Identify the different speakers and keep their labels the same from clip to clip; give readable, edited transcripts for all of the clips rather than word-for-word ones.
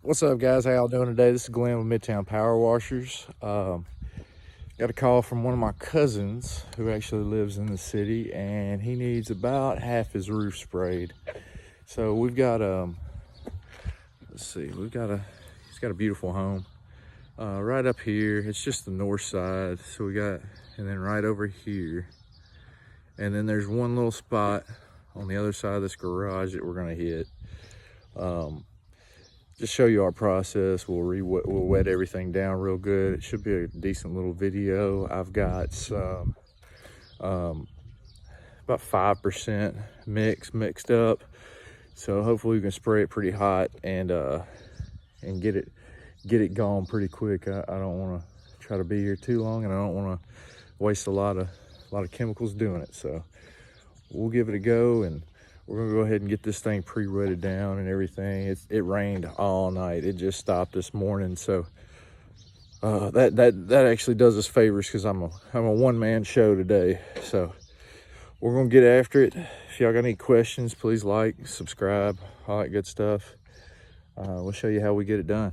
Speaker 1: What's up, guys? How y'all doing today? This is Glenn with Midtown Power Washers. Got a call from one of my cousins who actually lives in the city, and he needs about half his roof sprayed. So we've got let's see, he's got a beautiful home right up here. It's just the north side, so and then right over here, and then there's one little spot on the other side of this garage that we're gonna hit. Just show you our process. We'll wet everything down real good. It should be a decent little video. I've got some about 5% mixed up, so hopefully we can spray it pretty hot and get it gone pretty quick. I don't want to try to be here too long, and I don't want to waste a lot of chemicals doing it. So we'll give it a go, and we're gonna go ahead and get this thing pre-wetted down and everything. It rained all night. It just stopped this morning, so that actually does us favors, because I'm a one-man show today. So we're gonna get after it. If y'all got any questions, please like, subscribe, all that good stuff. We'll show you how we get it done.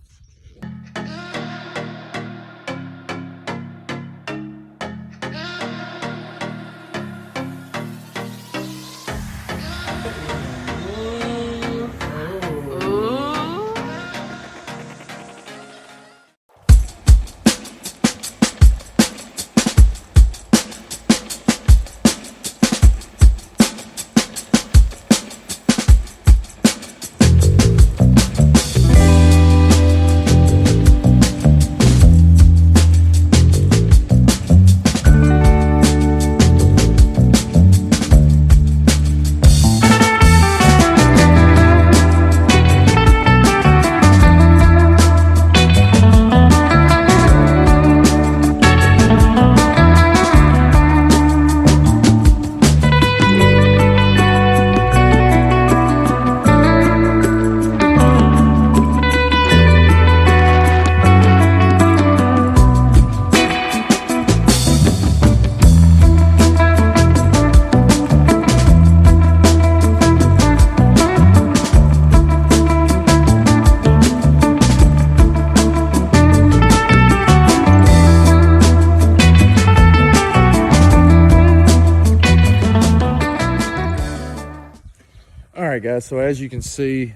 Speaker 1: All right, guys, so as you can see,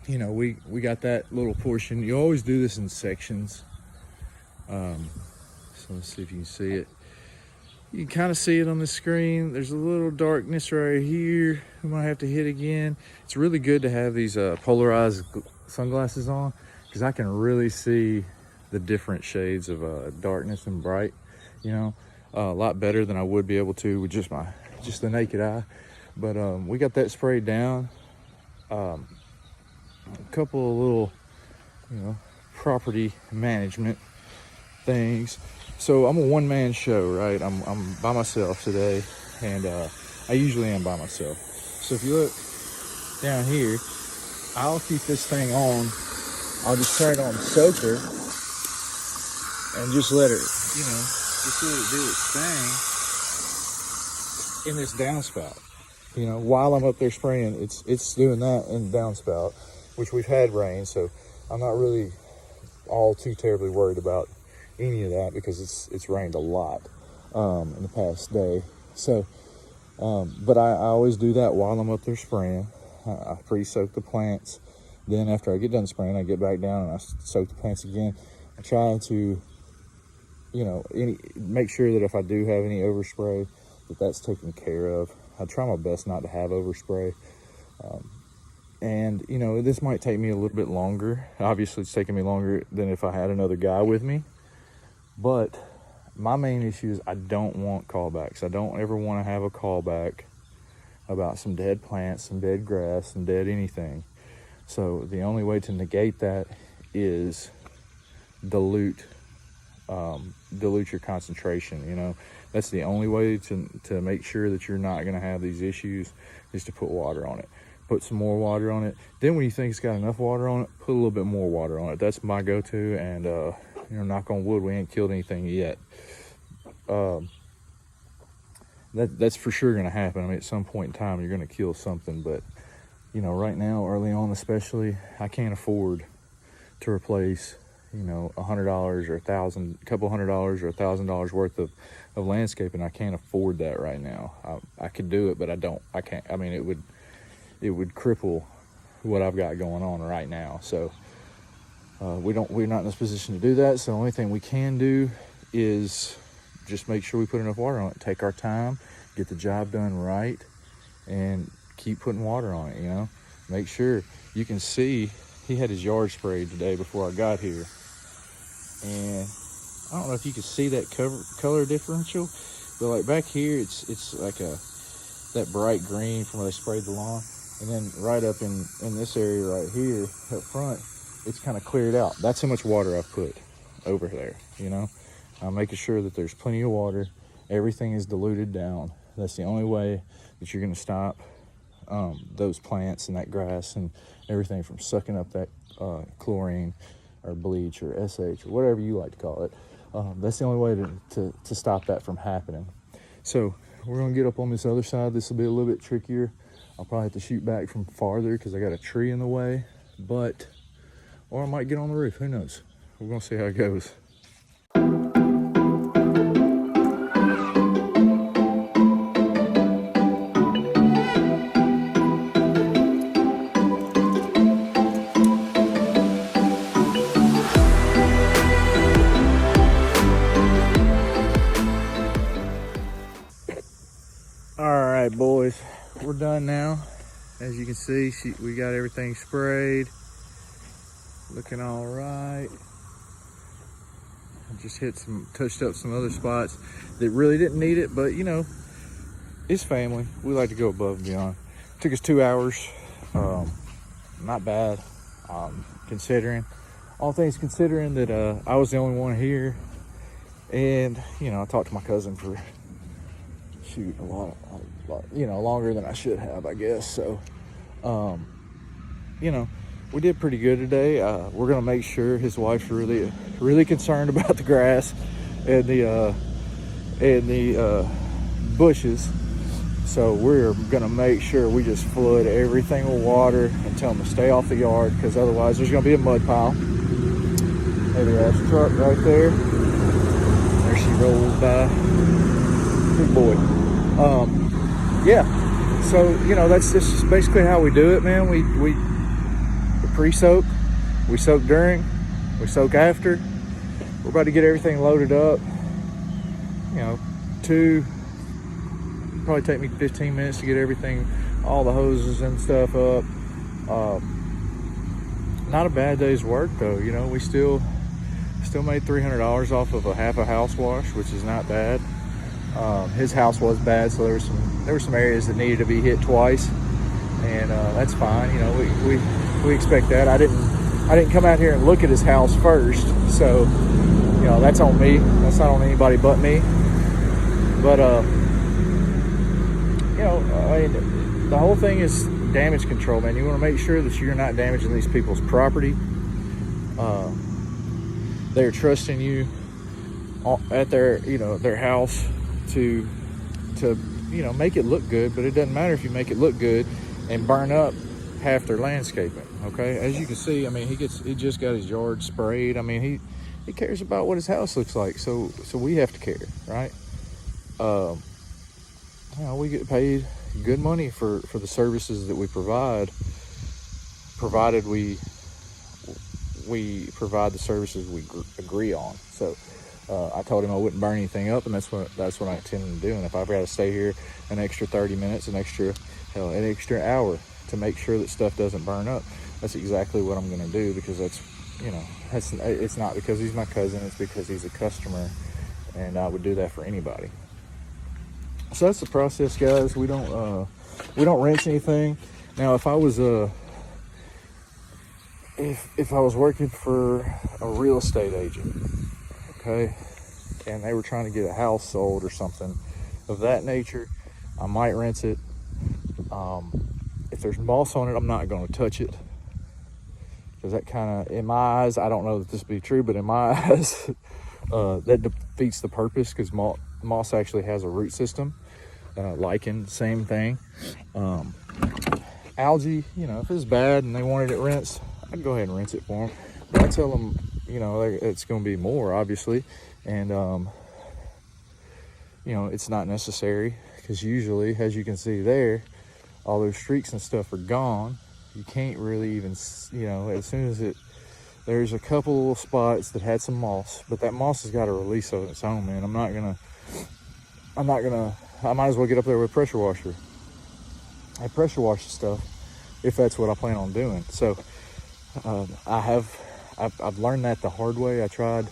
Speaker 1: we got that little portion. You always do this in sections. So let's see if you can see it. You can kind of see it on the screen. There's a little darkness right here. We might have to hit again. It's really good to have these polarized sunglasses on, because I can really see the different shades of darkness and bright, a lot better than I would be able to with just the naked eye. But we got that sprayed down. A couple of little, property management things. So I'm a one-man show, right? I'm by myself today, and I usually am by myself. So if you look down here, I'll keep this thing on. I'll just turn it on soaker and just let it do its thing in this downspout. While I'm up there spraying, it's doing that in the downspout, which we've had rain, so I'm not really all too terribly worried about any of that, because it's rained a lot in the past day. So, but I always do that while I'm up there spraying. I pre-soak the plants. Then after I get done spraying, I get back down and I soak the plants again. I try to, make sure that if I do have any overspray, that's taken care of. I try my best not to have overspray. And this might take me a little bit longer. Obviously, it's taking me longer than if I had another guy with me. But my main issue is I don't want callbacks. I don't ever want to have a callback about some dead plants, some dead grass, some dead anything. So the only way to negate that is dilute your concentration. That's the only way to make sure that you're not going to have these issues, is to put water on it. Put some more water on it. Then when you think it's got enough water on it, put a little bit more water on it. That's my go-to, and knock on wood, we ain't killed anything yet. That's for sure going to happen. I mean, at some point in time, you're going to kill something, but right now, early on especially, I can't afford to replace, you know, $100 or a couple $100 or $1,000 worth of landscaping. I can't afford that right now. I could do it, but I can't. I mean, it would cripple what I've got going on right now. So we're not in this position to do that. So the only thing we can do is just make sure we put enough water on it, take our time, get the job done right, and keep putting water on it, you know. Make sure. You can see he had his yard sprayed today before I got here, and I don't know if you can see that color differential, but like back here it's like that bright green from where they sprayed the lawn, and then right up in this area right here up front, it's kind of cleared out. That's how much water I've put over there, you know. I'm making sure that there's plenty of water, everything is diluted down. That's the only way that you're going to stop those plants and that grass and everything from sucking up that chlorine or bleach or SH or whatever you like to call it. That's the only way to stop that from happening. So we're going to get up on this other side. This will be a little bit trickier. I'll probably have to shoot back from farther because I got a tree in the way, or I might get on the roof. Who knows? We're going to see how it goes. Boys, we're done now. As you can see, we got everything sprayed, looking all right. I just touched up some other spots that really didn't need it, but you know, it's family. We like to go above and beyond. It took us 2 hours. Not bad, considering all things considering that I was the only one here, and you know, I talked to my cousin for a lot, you know, longer than I should have, I guess. So, you know, we did pretty good today. We're gonna make sure his wife's really concerned about the grass and the bushes. So we're gonna make sure we just flood everything with water and tell them to stay off the yard, because otherwise there's gonna be a mud pile. Hey, there's a truck right there. There she rolls by. Good boy. Yeah, so you know, that's just basically how we do it, man. We pre-soak, we soak during, we soak after. We're about to get everything loaded up. You know, probably take me 15 minutes to get everything, all the hoses and stuff up. Not a bad day's work though. You know, we still made $300 off of a half a house wash, which is not bad. His house was bad, so there were some areas that needed to be hit twice, and that's fine. You know, we expect that. I didn't come out here and look at his house first, so you know, that's on me. That's not on anybody but me. But you know, I mean, the whole thing is damage control, man. You want to make sure that you're not damaging these people's property. They're trusting you at their house to you know, make it look good, but it doesn't matter if you make it look good and burn up half their landscaping. Okay, as you can see, I mean, he just got his yard sprayed. I mean, he cares about what his house looks like, so we have to care, right? You know, we get paid good money for the services that we provide, provided we provide the services we agree on. So I told him I wouldn't burn anything up, and that's what I intended to do. And if I've got to stay here an extra 30 minutes, an extra hour to make sure that stuff doesn't burn up, that's exactly what I'm going to do, because it's not because he's my cousin, it's because he's a customer, and I would do that for anybody. So that's the process, guys. We don't rinse anything. Now, if I was working for a real estate agent, okay, and they were trying to get a house sold or something of that nature, I might rinse it. If there's moss on it, I'm not going to touch it, because that kind of, in my eyes, I don't know that this would be true, but in my eyes, that defeats the purpose, because moss actually has a root system. Lichen, same thing. Algae, you know, if it's bad and they wanted it rinsed, I'd go ahead and rinse it for them. But I tell them, you know, it's going to be more, obviously, and you know, it's not necessary, because usually, as you can see there, all those streaks and stuff are gone. You can't really even, you know, as soon as there's a couple little spots that had some moss, but that moss has got to release on its own, man. I might as well get up there with a pressure washer. I pressure wash the stuff if that's what I plan on doing. So I've learned that the hard way. I tried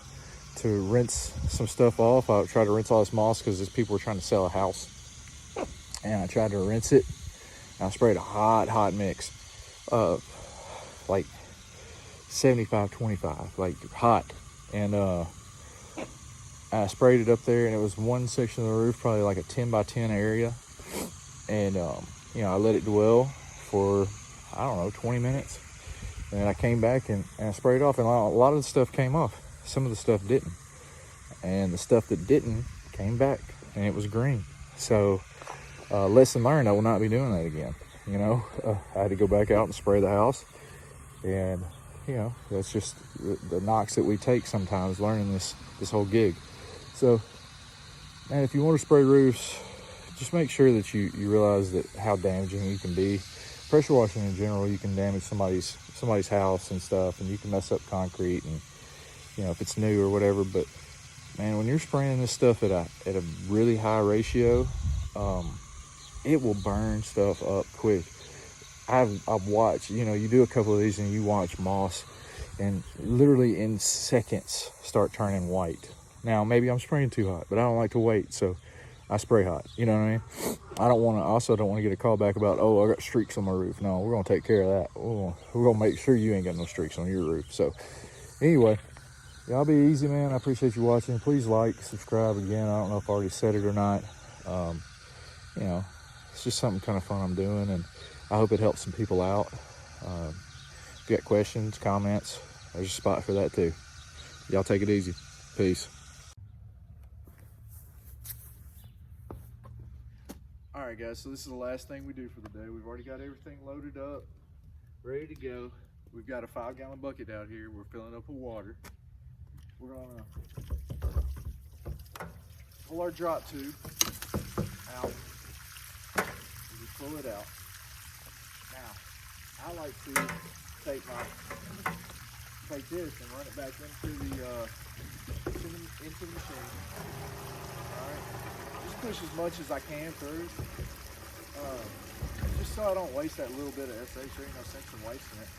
Speaker 1: to rinse some stuff off. I tried to rinse all this moss because these people were trying to sell a house, and I tried to rinse it. And I sprayed a hot mix of like 75-25, like hot, and I sprayed it up there, and it was one section of the roof, probably like a 10 by 10 area, and you know, I let it dwell for, I don't know, 20 minutes, and then I came back and I sprayed off, and a lot of the stuff came off. Some of the stuff didn't, and the stuff that didn't came back, and it was green. So lesson learned, I will not be doing that again. You know, I had to go back out and spray the house, and you know, that's just the knocks that we take sometimes learning this whole gig. So, man, if you want to spray roofs, just make sure that you realize that how damaging you can be. Pressure washing in general, you can damage somebody's house and stuff, and you can mess up concrete, and you know, if it's new or whatever. But man, when you're spraying this stuff at a really high ratio, it will burn stuff up quick. I've watched, you know, you do a couple of these and you watch moss and literally in seconds start turning white. Now, maybe I'm spraying too hot, but I don't like to wait, so I spray hot. You know what I mean? I also don't want to get a call back about, oh, I got streaks on my roof. No, we're going to take care of that. We're going to make sure you ain't got no streaks on your roof. So anyway, y'all be easy, man. I appreciate you watching. Please like, subscribe again. I don't know if I already said it or not. You know, it's just something kind of fun I'm doing, and I hope it helps some people out. If you got questions, comments, there's a spot for that too. Y'all take it easy. Peace. All right, guys, so this is the last thing we do for the day. We've already got everything loaded up, ready to go. We've got a 5-gallon bucket out here. We're filling up with water. We're gonna pull our drop tube out. We pull it out. Now, I like to take this and run it back into the machine. All right, just push as much as I can through, just so I don't waste that little bit of SH. There ain't no sense in wasting it.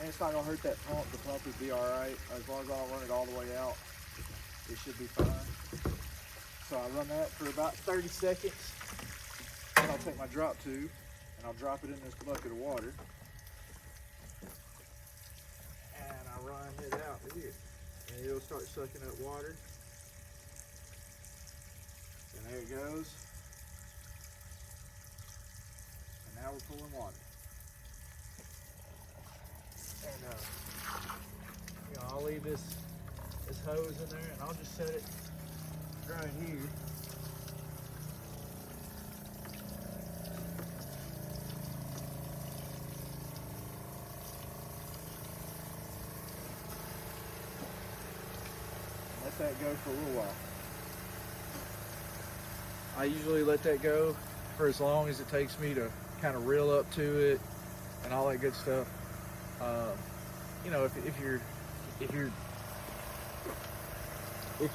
Speaker 1: And it's not gonna hurt that pump. The pump would be all right as long as I don't run it all the way out. It should be fine. So I run that for about 30 seconds. Then I'll take my drop tube and I'll drop it in this bucket of water. And I run it out here. And it'll start sucking up water. And there it goes. And now we're pulling water. And you know, I'll leave this hose in there, and I'll just set it right here. Let that go for a little while. I usually let that go for as long as it takes me to kind of reel up to it and all that good stuff. You know, if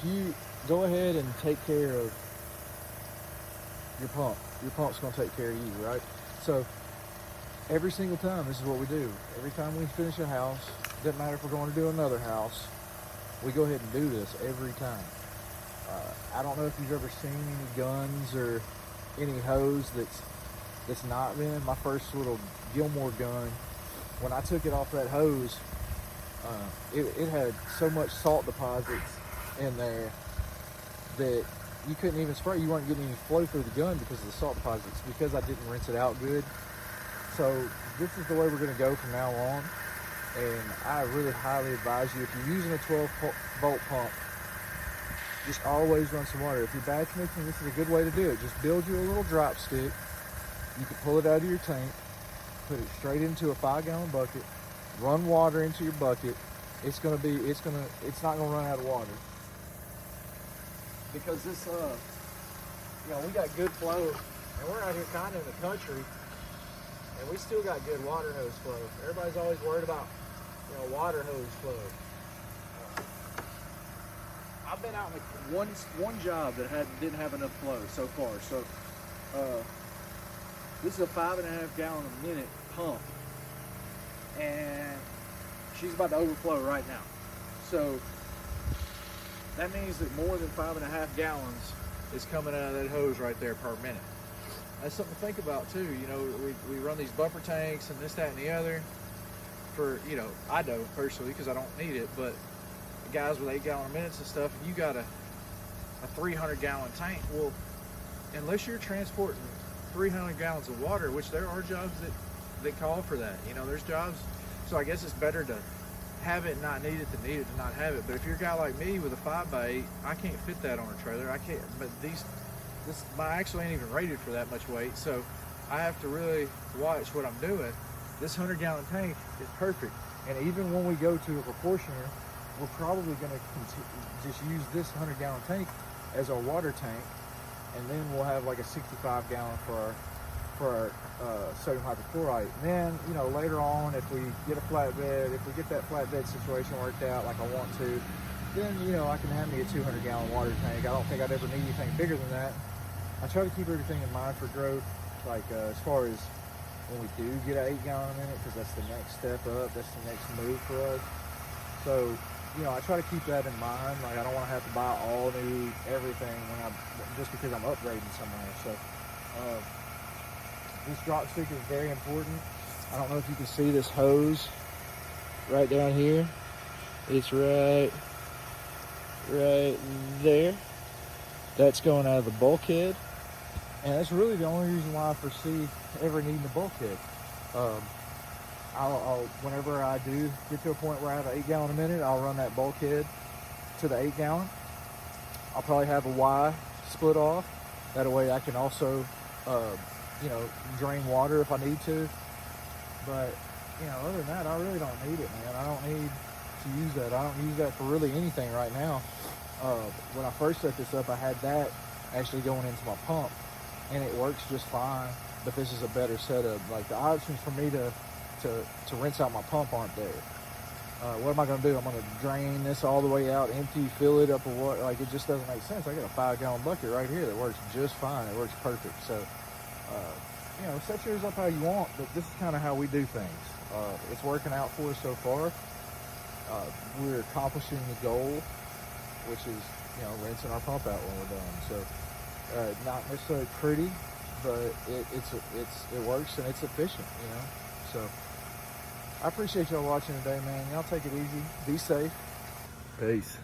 Speaker 1: you go ahead and take care of your pump's going to take care of you, right? So every single time, this is what we do. Every time we finish a house, doesn't matter if we're going to do another house, we go ahead and do this every time. I don't know if you've ever seen any guns or any hose that's not been my first little Gilmore gun. When I took it off that hose, it had so much salt deposits in there that you couldn't even spray. You weren't getting any flow through the gun because of the salt deposits, because I didn't rinse it out good. So this is the way we're going to go from now on. And I really highly advise you, if you're using a 12-volt pump, just always run some water. If you're batch mixing, this is a good way to do it. Just build you a little drop stick. You can pull it out of your tank, put it straight into a 5-gallon bucket, run water into your bucket. It's not gonna run out of water. Because this, we got good flow, and we're out here kind of in the country, and we still got good water hose flow. Everybody's always worried about, water hose flow. I've been out in one job that didn't have enough flow so far. So this is a 5.5 gallon a minute pump, and she's about to overflow right now. So that means that more than 5.5 gallons is coming out of that hose right there per minute. That's something to think about too. We run these buffer tanks and this, that, and the other for, I don't personally because I don't need it, but the guys with 8-gallon minutes and stuff, you got a 300-gallon tank. Well, unless you're transporting 300 gallons of water, which there are jobs that call for that. There's jobs. So I guess it's better to have it and not need it than need it to not have it. But if you're a guy like me with a 5x8, I can't fit that on a trailer. I can't. But my axle ain't even rated for that much weight, so I have to really watch what I'm doing. This 100-gallon tank is perfect. And even when we go to a proportioner, we're probably going to just use this 100-gallon tank as our water tank, and then we'll have like a 65-gallon for our sodium hypochlorite. And then, later on, if we get a flatbed, if we get that flatbed situation worked out like I want to, then, I can have me a 200-gallon water tank. I don't think I'd ever need anything bigger than that. I try to keep everything in mind for growth, like as far as when we do get an 8-gallon a minute, because that's the next step up, that's the next move for us. So, I try to keep that in mind. Like, I don't want to have to buy all new everything just because I'm upgrading somewhere. So, this drop stick is very important. I don't know if you can see this hose right down here. It's right there. That's going out of the bulkhead. And that's really the only reason why I foresee ever needing a bulkhead. I'll whenever I do get to a point where I have an 8-gallon a minute, I'll run that bulkhead to the 8-gallon. I'll probably have a Y split off. That way I can also, drain water if I need to. But, other than that, I really don't need it, man. I don't need to use that. I don't use that for really anything right now. When I first set this up, I had that actually going into my pump, and it works just fine. But this is a better setup. Like, the options for me to rinse out my pump aren't there. What am I going to do? I'm going to drain this all the way out, empty, fill it up with water. Like, it just doesn't make sense. I got a 5-gallon bucket right here that works just fine. It works perfect. So, set yours up how you want, but this is kind of how we do things. It's working out for us so far. We're accomplishing the goal, which is, rinsing our pump out when we're done. So, not necessarily pretty, but it works and it's efficient, So, I appreciate y'all watching today, man. Y'all take it easy. Be safe. Peace.